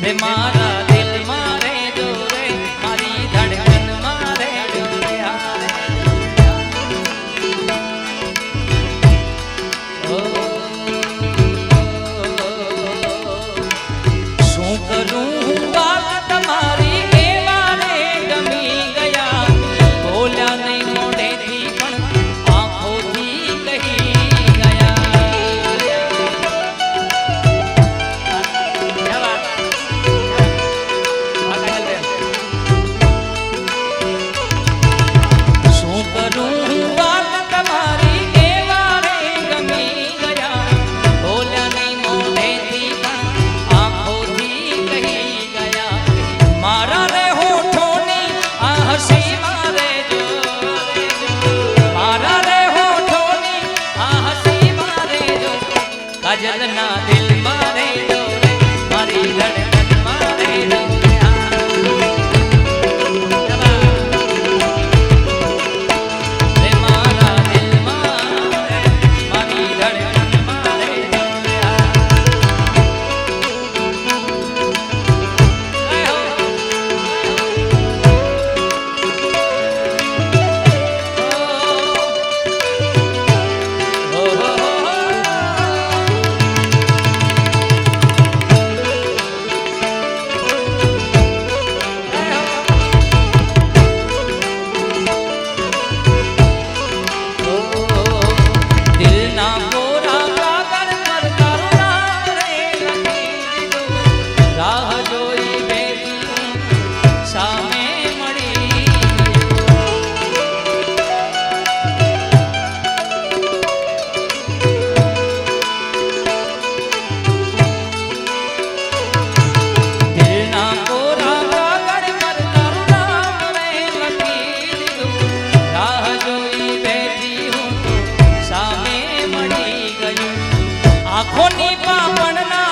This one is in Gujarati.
રે મારા દિલ મારે જો રે મારી ધડકન મારે જો રે શું કરું વાત તમારી એવા રે ગમી ગયા બોલ્યા નહીં મોઢેથી પણ આંખોથી કહી કાજલના દિલ મારે જો રે મારી ધડકન મારે જો રે મારા દિલ મારે મારી ધડકન મારે જો આંખોની પાપણના